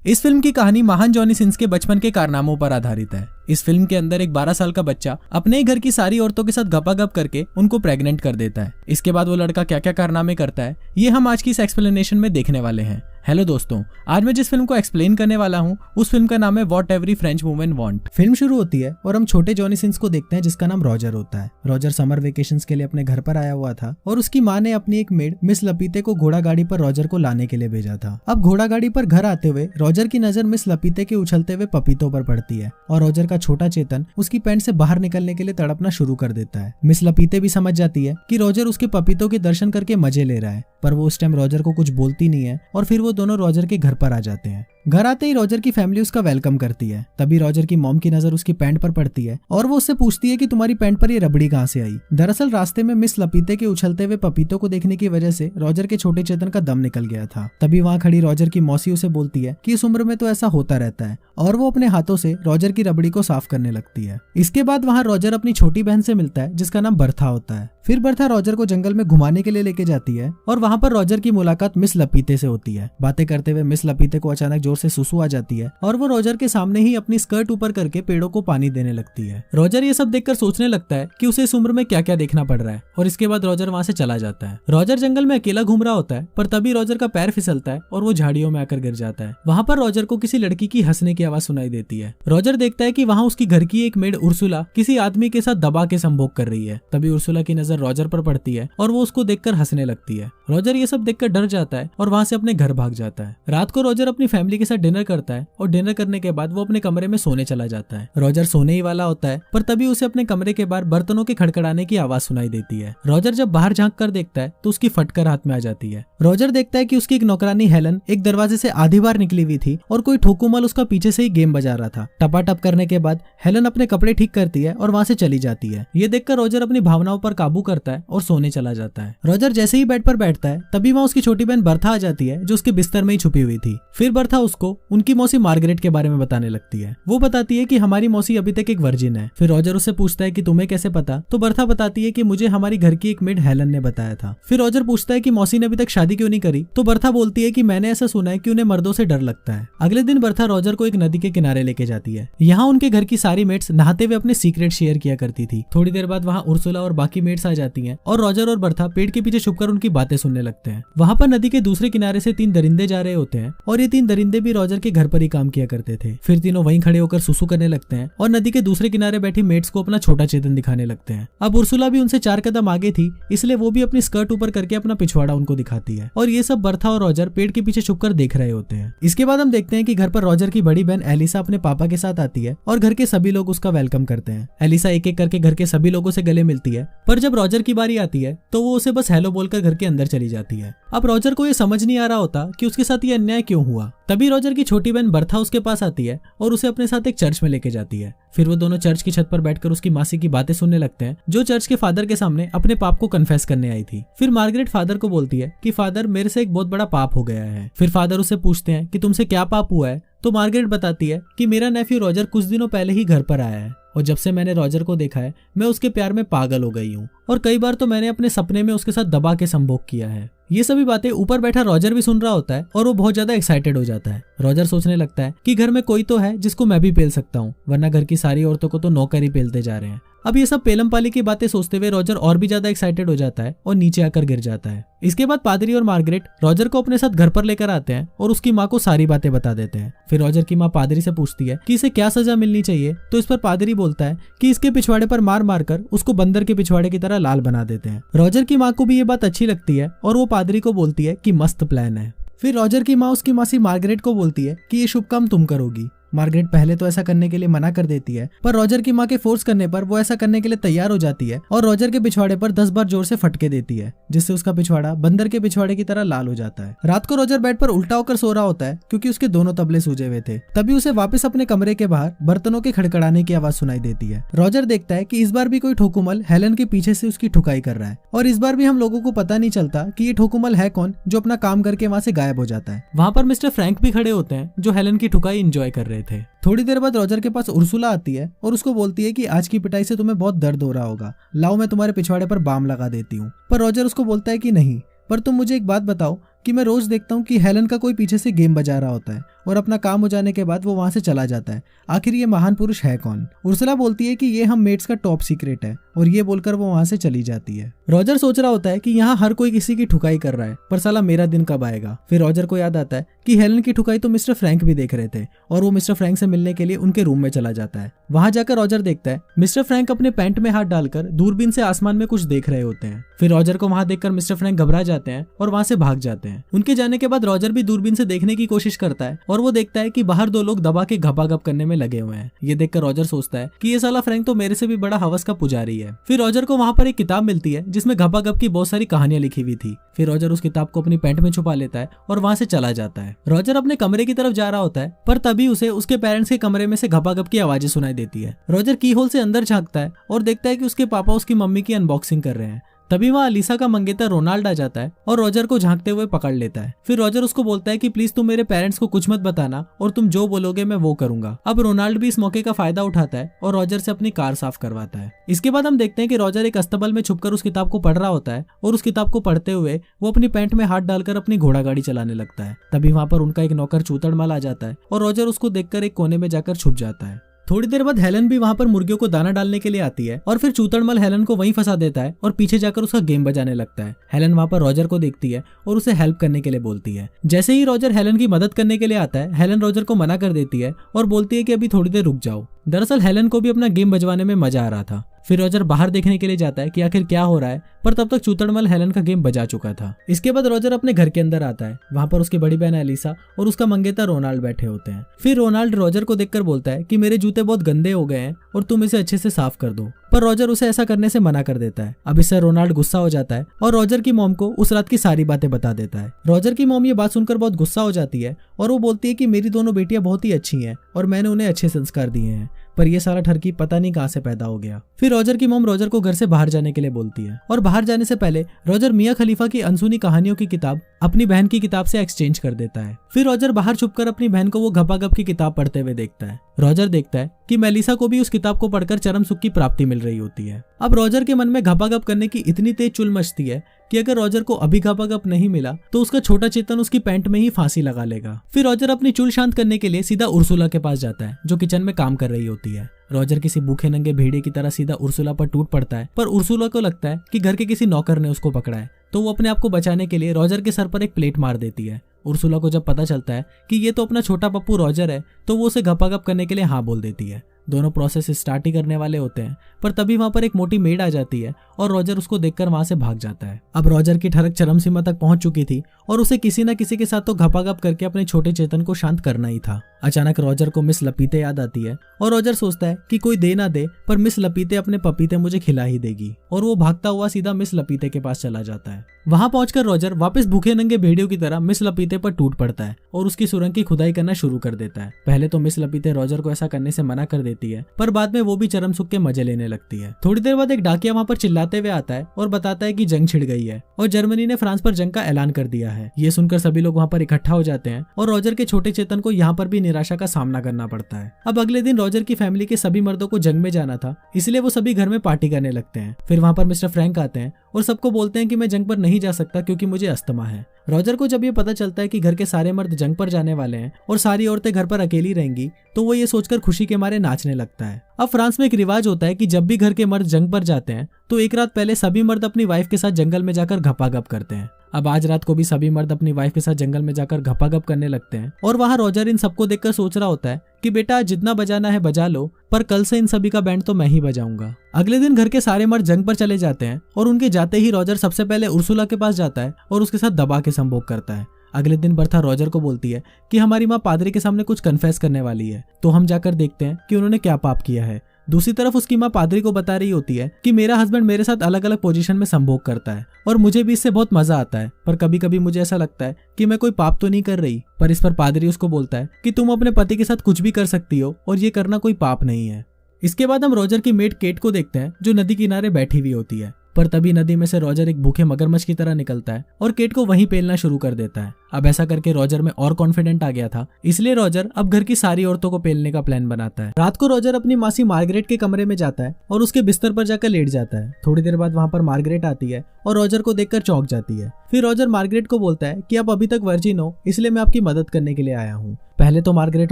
इस फिल्म की कहानी महान जॉनी सिन्स के बचपन के कारनामों पर आधारित है। इस फिल्म के अंदर एक 12 साल का बच्चा अपने ही घर की सारी औरतों के साथ गपागप करके उनको प्रेग्नेंट कर देता है। इसके बाद वो लड़का क्या क्या कारनामे करता है ये हम आज की इस एक्सप्लेनेशन में देखने वाले हैं। हेलो दोस्तों, आज मैं जिस फिल्म को एक्सप्लेन करने वाला हूँ उस फिल्म का नाम है what every French women want. Film शुरू होती है और हम छोटे जॉनी सिन्स को देखते हैं जिसका नाम रॉजर होता है। रॉजर समर वेकेशंस के लिए अपने घर पर आया हुआ था और उसकी माँ ने अपनी एक मेड मिस लपीते को घोड़ा गाड़ी पर रॉजर को लाने के लिए भेजा था। अब घोड़ा गाड़ी पर घर आते हुए रॉजर की नजर मिस लपीते के उछलते हुए पपीतों पर पड़ती है और रॉजर का छोटा चेतन उसकी पैंट से बाहर निकलने के लिए तड़पना शुरू कर देता है। मिस लपीते भी समझ जाती है कि रॉजर उसके पपीतों के दर्शन करके मजे ले रहा है, पर वो उस टाइम रॉजर को कुछ बोलती नहीं है और फिर वो दोनों रॉजर के घर पर आ जाते हैं। घर आते ही रॉजर की फैमिली उसका वेलकम करती है। तभी रॉजर की मॉम की नजर उसकी पैंट पर पड़ती है और वो उससे पूछती है कि तुम्हारी पैंट पर ये रबड़ी कहाँ से आई। दरअसल रास्ते में मिस लपीते के उछलते हुए पपीतों को देखने की वजह से रॉजर के छोटे चेतन का दम निकल गया था। तभी वहाँ खड़ी रॉजर की मौसी उसे बोलती है कि इस उम्र में तो ऐसा होता रहता है और वो अपने हाथों से रॉजर की रबड़ी को साफ करने लगती है। इसके बाद वहाँ रॉजर अपनी छोटी बहन से मिलता है जिसका नाम बर्था होता है। फिर बर्था रॉजर को जंगल में घुमाने के लिए लेके जाती है और वहाँ पर रॉजर की मुलाकात मिस लपीते से होती है। बातें करते हुए मिस लपीते को अचानक जोर से सुसु आ जाती है और वो रॉजर के सामने ही अपनी स्कर्ट ऊपर करके पेड़ों को पानी देने लगती है। रॉजर ये सब देखकर सोचने लगता है कि उसे इस उम्र में क्या क्या देखना पड़ रहा है और इसके बाद रॉजर वहाँ से चला जाता है। रॉजर जंगल में अकेला घूम रहा होता है पर तभी रॉजर का पैर फिसलता है और वो झाड़ियों में आकर गिर जाता है। वहाँ पर रॉजर को किसी लड़की की हंसने की आवाज सुनाई देती है। रॉजर देखता है कि वहाँ उसकी घर की एक मेड उर्सुला किसी आदमी के साथ दबा के संभोग कर रही है। तभी उर्सुला की नजर रॉजर पर पड़ती है और वो उसको देखकर हंसने लगती है। रॉजर ये सब देखकर डर जाता है और वहाँ से अपने घर भाग जाता है। रात को रॉजर अपनी फैमिली के साथ डिनर करता है और डिनर करने के बाद वो अपने कमरे में सोने चला जाता है। रॉजर सोने ही वाला होता है पर तभी उसे अपने कमरे के बाहर बर्तनों के खड़खड़ाने की आवाज सुनाई देती है। रॉजर जब बाहर झांक कर देखता है तो उसकी फटकर हाथ में आ जाती है। रॉजर देखता है कि उसकी एक नौकरानी हेलन एक दरवाजे से आधी बार निकली हुई थी और कोई ठोकुमल उसका पीछे से ही गेम बजा रहा था। टपाटप करने के बाद हेलन अपने कपड़े ठीक करती है और वहाँ से चली जाती है। ये देखकर रॉजर अपनी भावनाओं पर काबू करता है और सोने चला जाता है। रॉजर जैसे ही बेड पर बैठता है तभी वहाँ उसकी छोटी बहन बर्था आ जाती है जो उसके बिस्तर में ही छुपी हुई थी। फिर बर्था उसको उनकी मौसी मार्गरेट के बारे में बताने लगती है। वो बताती है कि हमारी मौसी अभी तक एक वर्जिन है। फिर रॉजर उससे पूछता है कि तुम्हें कैसे पता, तो बर्था बताती है कि मुझे हमारी घर की एक मेड हेलन ने बताया था। फिर रॉजर पूछता है कि मौसी ने अभी तक शादी क्यों नहीं करी, तो बर्था बोलती है कि मैंने ऐसा सुना है कि उन्हें मर्दों से डर लगता है। अगले दिन बर्था रॉजर को एक नदी के किनारे लेके जाती है। यहाँ उनके घर की सारी मेट्स नहाते हुए अपने सीक्रेट शेयर किया करती थी। थोड़ी देर बाद वहाँ उर्सुला और बाकी मेट्स आ जाती हैं और रॉजर और बर्था पेड़ के पीछे छुपकर उनकी बातें सुनने लगते हैं। वहाँ पर नदी के दूसरे किनारे से 3 दरिंदे जा रहे होते हैं और ये 3 दरिंदे भी रॉजर के घर पर ही काम किया करते थे। फिर तीनों वहीं खड़े होकर सुसु करने लगते हैं और नदी के दूसरे किनारे बैठी मेट्स को अपना छोटा चेतन दिखाने लगते हैं। अब उर्सुला भी उनसे 4 कदम आगे थी इसलिए वो भी अपनी स्कर्ट ऊपर करके अपना पिछवाड़ा उनको दिखाती है और ये सब बर्था और रॉजर पेड़ के पीछे छुपकर देख रहे होते हैं। इसके बाद हम देखते हैं कि घर पर रॉजर की बड़ी बहन एलिसा अपने पापा के साथ आती है और घर के सभी लोग उसका वेलकम करते हैं। एलिसा एक एक करके घर के सभी लोगों से गले मिलती है पर जब रॉजर की बारी आती है तो वो उसे बस हेलो बोलकर घर के अंदर चली जाती है। अब रॉजर को ये समझ नहीं आ रहा होता कि उसके साथ ये अन्याय क्यों हुआ। तभी रॉजर की छोटी बहन बर्था उसके पास आती है और उसे अपने साथ एक चर्च में लेके जाती है। फिर वो दोनों चर्च की छत पर बैठकर उसकी मासी की बातें सुनने लगते हैं जो चर्च के फादर के सामने अपने पाप को कन्फेस करने आई थी। फिर मार्गरेट फादर को बोलती है कि फादर मेरे से एक बहुत बड़ा पाप हो गया है। फिर फादर उससे पूछते हैं कि तुमसे क्या पाप हुआ है, तो मार्गरेट बताती है कि मेरा नेफ्यू रॉजर कुछ दिनों पहले ही घर पर आया है और जब से मैंने रॉजर को देखा है मैं उसके प्यार में पागल हो गई हूँ और कई बार तो मैंने अपने सपने में उसके साथ दबा के संभोग किया है। ये सभी बातें ऊपर बैठा रॉजर भी सुन रहा होता है और वो बहुत ज्यादा एक्साइटेड हो जाता है। रॉजर सोचने लगता है कि घर में कोई तो है जिसको मैं भी पेल सकता हूँ, वरना घर की सारी औरतों को तो नौकर ही पेलते जा रहे हैं। अब ये सब पेलम पाली की बातें सोचते हुए रॉजर और भी ज्यादा एक्साइटेड हो जाता है और नीचे आकर गिर जाता है। इसके बाद पादरी और मार्गरेट रॉजर को अपने साथ घर पर लेकर आते हैं और उसकी माँ को सारी बातें बता देते हैं। फिर रॉजर की माँ पादरी से पूछती है कि इसे क्या सजा मिलनी चाहिए, तो इस पर पादरी बोलता है कि इसके पिछवाड़े पर मार मारकर उसको बंदर के पिछवाड़े की तरह लाल बना देते हैं। रॉजर की माँ को भी ये बात अच्छी लगती है और वो पादरी को बोलती है कि मस्त प्लान है। फिर रॉजर की माँ उसकी मासी मार्गरेट को बोलती है कि ये शुभ काम तुम करोगी। मार्गरेट पहले तो ऐसा करने के लिए मना कर देती है पर रॉजर की माँ के फोर्स करने पर वो ऐसा करने के लिए तैयार हो जाती है और रॉजर के पिछवाड़े पर 10 बार जोर से फटके देती है जिससे उसका पिछवाड़ा बंदर के पिछवाड़े की तरह लाल हो जाता है। रात को रॉजर बेड पर उल्टा होकर सो रहा होता है क्योंकि उसके दोनों तबले सूजे हुए थे। तभी उसे वापस अपने कमरे के बाहर बर्तनों के खड़खड़ाने की आवाज सुनाई देती है। रॉजर देखता है कि इस बार भी कोई ठोकुमल हेलन के पीछे से उसकी ठुकाई कर रहा है और इस बार भी हम लोगों को पता नहीं चलता कि ये ठोकुमल है कौन जो अपना काम करके वहाँ से गायब हो जाता है। वहाँ पर मिस्टर फ्रैंक भी खड़े होते हैं जो हेलन की ठुकाई एंजॉय कर रहे थे। थोड़ी देर बाद रॉजर के पास उर्सुला आती है और उसको बोलती है कि आज की पिटाई से तुम्हें बहुत दर्द हो रहा होगा, लाओ मैं तुम्हारे पिछवाड़े पर बाम लगा देती हूँ। पर रॉजर उसको बोलता है कि नहीं, पर तुम मुझे एक बात बताओ कि मैं रोज देखता हूँ कि हेलन का कोई पीछे से गेम बजा रहा होता है और अपना काम हो जाने के बाद वो वहाँ से चला जाता है। आखिर ये महान पुरुष है कौन? उर्सुला बोलती है कि ये हम मेट्स का टॉप सीक्रेट है, और ये बोलकर वो वहाँ से चली जाती है। रॉजर सोच रहा होता है कि यहाँ हर कोई किसी की ठुकाई कर रहा है, पर साला मेरा दिन कब आएगा। फिर रॉजर को याद आता है कि हेलन की ठुकाई तो मिस्टर फ्रैंक भी देख रहे थे, और वो मिस्टर फ्रैंक से मिलने के लिए उनके रूम में चला जाता है। वहां जाकर रॉजर देखता है मिस्टर फ्रैंक अपने पैंट में हाथ डालकर दूरबीन से आसमान में कुछ देख रहे होते हैं। फिर रॉजर को वहां देखकर मिस्टर फ्रैंक घबरा जाते हैं और वहां से भाग जाते हैं। उनके जाने के बाद रॉजर भी दूरबीन से देखने की कोशिश करता है, और वो देखता है कि बाहर दो लोग दबा के घपाघप करने में लगे हुए हैं। ये देखकर रॉजर सोचता है कि ये साला फ्रैंक तो मेरे से भी बड़ा हवस का पुजारी है। फिर रॉजर को वहां पर एक किताब मिलती है जिसमें घपाघप की बहुत सारी कहानियां लिखी हुई थी। फिर रॉजर उस किताब को अपनी पैंट में छुपा लेता है और वहां से चला जाता है। रॉजर अपने कमरे की तरफ जा रहा होता है, पर तभी उसे उसके पेरेंट्स के कमरे में से घपाघप की आवाजें सुनाई देती है। रॉजर की होल से अंदर झांकता है और देखता है कि उसके पापा उसकी मम्मी की अनबॉक्सिंग कर रहे हैं। तभी वहाँ अलीसा का मंगेतर रोनाल्ड आ जाता है और रॉजर को झांकते हुए पकड़ लेता है। फिर रॉजर उसको बोलता है कि प्लीज तुम मेरे पेरेंट्स को कुछ मत बताना, और तुम जो बोलोगे मैं वो करूंगा। अब रोनाल्ड भी इस मौके का फायदा उठाता है और रॉजर से अपनी कार साफ करवाता है। इसके बाद हम देखते हैं कि रॉजर एक अस्तबल में छुपकर उस किताब को पढ़ रहा होता है, और उस किताब को पढ़ते हुए वो अपनी पैंट में हाथ डालकर अपनी घोड़ा गाड़ी चलाने लगता है। तभी वहाँ पर उनका एक नौकर चूतड़मल आ जाता है और रॉजर उसको देखकर एक कोने में जाकर छुप जाता है। थोड़ी देर बाद हेलन भी वहां पर मुर्गियों को दाना डालने के लिए आती है, और फिर चूतड़मल हेलन को वहीं फंसा देता है और पीछे जाकर उसका गेम बजाने लगता है। हेलन वहां पर रॉजर को देखती है और उसे हेल्प करने के लिए बोलती है। जैसे ही रॉजर हेलन की मदद करने के लिए आता है, हेलन रॉजर को मना कर देती है और बोलती है कि अभी थोड़ी देर रुक जाओ। दरअसल हेलन को भी अपना गेम बजवाने में मजा आ रहा था। फिर रॉजर बाहर देखने के लिए जाता है कि आखिर क्या हो रहा है, पर तब तक चूतड़मल हेलन का गेम बजा चुका था। इसके बाद रॉजर अपने घर के अंदर आता है। वहां पर उसकी बड़ी बहन एलिसा और उसका मंगेतर रोनाल्ड बैठे होते हैं। फिर रोनाल्ड रॉजर को देखकर बोलता है कि मेरे जूते बहुत गंदे हो गए हैं और तुम इसे अच्छे से साफ कर दो, पर रॉजर उसे ऐसा करने से मना कर देता है। अब इससे रोनाल्ड गुस्सा हो जाता है और रॉजर की मॉम को उस रात की सारी बातें बता देता है। रॉजर की मॉम ये बात सुनकर बहुत गुस्सा हो जाती है और वो बोलती है कि मेरी दोनों बेटियां बहुत ही अच्छी हैं और मैंने उन्हें अच्छे संस्कार दिए हैं, पर ये सारा ठरकी पता नहीं कहां से पैदा हो गया। फिर रॉजर की मॉम रॉजर को घर से बाहर जाने के लिए बोलती है, और बाहर जाने से पहले रॉजर मियां खलीफा की अनसुनी कहानियों की किताब अपनी बहन की किताब से एक्सचेंज कर देता है। फिर रॉजर बाहर छुपकर अपनी बहन को वो घपाघप की किताब पढ़ते हुए देखता है। रॉजर देखता है कि मेलिसा को भी उस किताब को पढ़कर चरम सुख की प्राप्ति मिल रही होती है। अब रॉजर के मन में घपाघप करने की इतनी तेज चुल मचती है कि अगर रॉजर को अभी घपाघप नहीं मिला तो उसका छोटा चेतन उसकी पैंट में ही फांसी लगा लेगा। फिर रॉजर अपनी चुल शांत करने के लिए सीधा उर्सुला के पास जाता है, जो किचन में काम कर रही होती है। रॉजर किसी भूखे नंगे भेड़िए की तरह सीधा उर्सुला पर टूट पड़ता है, पर उर्सुला को लगता है कि घर के किसी नौकर ने उसको पकड़ा है, तो वो अपने आप को बचाने के लिए रॉजर के सर पर एक प्लेट मार देती है। उर्सुला को जब पता चलता है कि ये तो अपना छोटा पप्पू रॉजर है, तो वो उसे घपाघप करने के लिए हाँ बोल देती है। दोनों प्रोसेस स्टार्ट ही करने वाले होते हैं, पर तभी वहां पर एक मोटी मेड आ जाती है और रॉजर उसको देखकर वहां से भाग जाता है। अब रॉजर की ठरक चरम सीमा तक पहुंच चुकी थी और उसे किसी न किसी के साथ तो घपाघप करके अपने छोटे चेतन को शांत करना ही था। अचानक रॉजर को मिस लपीते याद आती है और रॉजर सोचता है कि कोई दे ना दे, पर मिस लपीते अपने पपीते मुझे खिला ही देगी, और वो भागता हुआ सीधा मिस लपीते के पास चला जाता है। वहां पहुंचकर रॉजर वापस भूखे नंगे भेड़ियों की तरह मिस लपीते पर टूट पड़ता है और उसकी सुरंग की खुदाई करना शुरू कर देता है। पहले तो मिस लपीते रॉजर को ऐसा करने से मना कर देती है, पर बाद में वो भी चरम सुख के मजे लेने लगती है। थोड़ी देर बाद एक डाकिया वहां पर चिल्लाते हुए आता है और बताता है कि जंग छिड़ गई है और जर्मनी ने फ्रांस पर जंग का ऐलान कर दिया है। ये सुनकर सभी लोग वहां पर इकट्ठा हो जाते हैं और रॉजर के छोटे चेतन को यहाँ पर भी निराशा का सामना करना पड़ता है। अब अगले दिन रॉजर की फैमिली के सभी मर्दों को जंग में जाना था, इसलिए वो सभी घर में पार्टी करने लगते हैं। फिर वहां पर मिस्टर फ्रैंक आते हैं और सबको बोलते हैं कि मैं जंग पर नहीं जा सकता क्योंकि मुझे अस्थमा है। रॉजर को जब ये पता चलता है कि घर के सारे मर्द जंग पर जाने वाले हैं और सारी औरतें घर पर अकेली रहेंगी, तो वो ये सोचकर खुशी के मारे नाचने लगता है। अब फ्रांस में एक रिवाज होता है कि जब भी घर के मर्द जंग पर जाते हैं तो एक रात पहले सभी मर्द अपनी वाइफ के साथ जंगल में जाकर घपाघप करते हैं। अब आज रात को भी सभी मर्द अपनी वाइफ के साथ जंगल में जाकर घपाघप करने लगते हैं और वहां रॉजर इन सबको देखकर सोच रहा होता है कि बेटा जितना बजाना है बजा लो, पर कल से इन सभी का बैंड तो मैं ही बजाऊंगा। अगले दिन घर के सारे मर्द जंग पर चले जाते हैं और उनके जाते ही रॉजर सबसे पहले उर्सुला के पास जाता है और उसके साथ दबा के संभोग करता है। अगले दिन बर्था रॉजर को बोलती है कि हमारी माँ पादरी के सामने कुछ कन्फेस करने वाली है, तो हम जाकर देखते हैं कि उन्होंने क्या पाप किया है। दूसरी तरफ उसकी माँ पादरी को बता रही होती है कि मेरा हस्बैंड मेरे साथ अलग अलग पोजीशन में संभोग करता है और मुझे भी इससे बहुत मजा आता है, पर कभी कभी मुझे ऐसा लगता है कि मैं कोई पाप तो नहीं कर रही। पर इस पर पादरी उसको बोलता है कि तुम अपने पति के साथ कुछ भी कर सकती हो और ये करना कोई पाप नहीं है। इसके बाद हम रॉजर की मेड केट को देखते हैं जो नदी किनारे बैठी हुई होती है, पर तभी नदी में से रॉजर एक भूखे मगरमच्छ की तरह निकलता है और केट को वहीं पेलना शुरू कर देता है। अब ऐसा करके रॉजर में और कॉन्फिडेंट आ गया था, इसलिए रॉजर अब घर की सारी औरतों को पेलने का प्लान बनाता है। रात को रॉजर अपनी मासी मार्गरेट के कमरे में जाता है और उसके बिस्तर पर जाकर लेट जाता है। थोड़ी देर बाद वहां पर मार्गरेट आती है और रॉजर को देखकर चौंक जाती है। फिर रॉजर मार्गरेट को बोलता है कि आप अभी तक वर्जिन हो, इसलिए मैं आपकी मदद करने के लिए आया हूँ। पहले तो मार्गरेट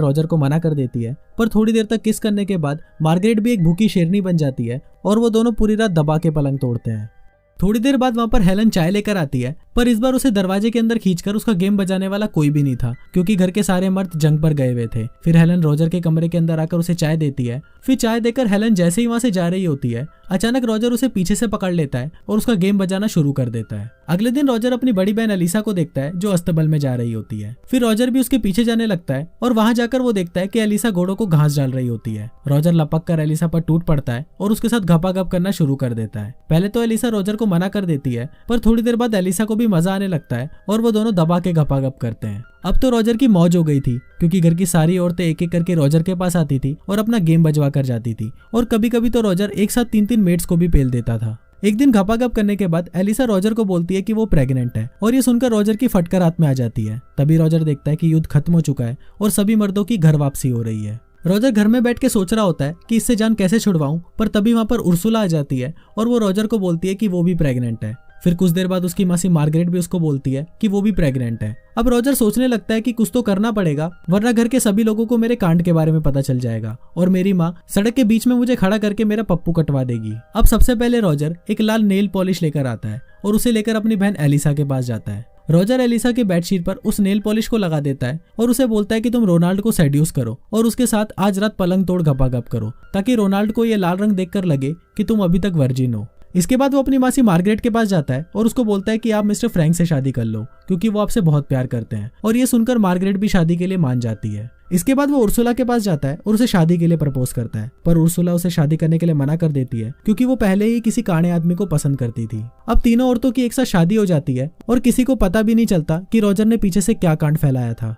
रॉजर को मना कर देती है, पर थोड़ी देर तक किस करने के बाद मार्गरेट भी एक भूखी शेरनी बन जाती है और वो दोनों पूरी रात दबा के पलंग तोड़ते हैं। थोड़ी देर बाद वहां पर हेलन चाय लेकर आती है, पर इस बार उसे दरवाजे के अंदर खींचकर उसका गेम बजाने वाला कोई भी नहीं था, क्योंकि घर के सारे मर्द जंग पर गए हुए थे। फिर हेलन रॉजर के कमरे के अंदर आकर उसे चाय देती है। फिर चाय देकर हेलन जैसे ही वहां से जा रही होती है, अचानक रॉजर उसे पीछे से पकड़ लेता है और उसका गेम बजाना शुरू कर देता है। अगले दिन रॉजर अपनी बड़ी बहन एलिसा को देखता है, जो अस्तबल में जा रही होती है। फिर रॉजर भी उसके पीछे जाने लगता है और वहां जाकर वो देखता है कि एलिसा घोड़ों को घास डाल रही होती है। रॉजर लपक कर एलिसा पर टूट पड़ता है और उसके साथ घपाघप करना शुरू कर देता है। पहले तो एलिसा रॉजर को मना कर देती है, पर थोड़ी देर बाद एलिसा को भी मजा आने लगता है और वो दोनों दबा के घपाघप करते हैं। अब तो रॉजर की मौज हो गई थी, क्योंकि घर की सारी औरतें एक एक करके रॉजर के पास आती थी और अपना गेम बजवा कर जाती थी, और कभी कभी तो रॉजर एक साथ 3-3 मेट्स को भी पेल देता था। एक दिन घपाघप करने के बाद एलिसा रॉजर को बोलती है कि वो प्रेग्नेंट है, और ये सुनकर रॉजर की फटकर हाथ में आ जाती है। तभी रॉजर देखता है कि युद्ध खत्म हो चुका है और सभी मर्दों की घर वापसी हो रही है। रॉजर घर में बैठ के सोच रहा होता है कि इससे जान कैसे छुड़वाऊं, पर तभी वहां पर उर्सुला आ जाती है और वो रॉजर को बोलती है कि वो भी प्रेग्नेंट है। फिर कुछ देर बाद उसकी मासी मार्गरेट भी उसको बोलती है कि वो भी प्रेग्नेंट है। अब रॉजर सोचने लगता है कि कुछ तो करना पड़ेगा, वरना घर के सभी लोगों को मेरे कांड के बारे में पता चल जाएगा और मेरी माँ सड़क के बीच में मुझे खड़ा करके मेरा पप्पू कटवा देगी। अब सबसे पहले रॉजर एक लाल नेल पॉलिश लेकर आता है और उसे लेकर अपनी बहन एलिसा के पास जाता है। रॉजर एलिसा के बेडशीट पर उस नेल पॉलिश को लगा देता है और उसे बोलता है कि तुम रोनाल्ड को सेड्यूस करो और उसके साथ आज रात पलंग तोड़ घपाघप करो, ताकि रोनाल्ड को ये लाल रंग देखकर लगे कि तुम अभी तक वर्जिन हो। इसके बाद वो अपनी मासी मार्गरेट के पास जाता है और उसको बोलता है कि आप मिस्टर फ्रैंक से शादी कर लो, क्योंकि वो आपसे बहुत प्यार करते हैं। और ये सुनकर मार्गरेट भी शादी के लिए मान जाती है। इसके बाद वो उर्सुला के पास जाता है और उसे शादी के लिए प्रपोज करता है, पर उर्सुला उसे शादी करने के लिए मना कर देती है, क्योंकि वो पहले ही किसी काणे आदमी को पसंद करती थी। अब तीनों औरतों की एक साथ शादी हो जाती है और किसी को पता भी नहीं चलता कि रॉजर ने पीछे से क्या कांड फैलाया था।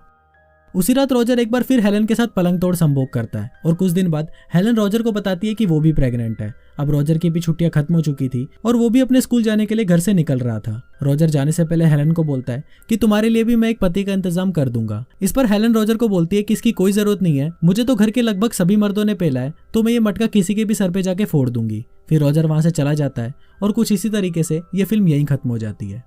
उसी रात रॉजर एक बार फिर हेलन के साथ पलंग तोड़ संभोग करता है और कुछ दिन बाद हेलन रॉजर को बताती है कि वो भी प्रेग्नेंट है। अब रॉजर की भी छुट्टियां खत्म हो चुकी थी और वो भी अपने स्कूल जाने के लिए घर से निकल रहा था। रॉजर जाने से पहले हेलन को बोलता है कि तुम्हारे लिए भी मैं एक पति का इंतजाम कर दूंगा। इस पर हेलन रॉजर को बोलती है कि इसकी कोई जरूरत नहीं है, मुझे तो घर के लगभग सभी मर्दों ने पेला है, तो मैं ये मटका किसी के भी सर पे जाके फोड़ दूंगी। फिर रॉजर वहां से चला जाता है और कुछ इसी तरीके से ये फिल्म यहीं खत्म हो जाती है।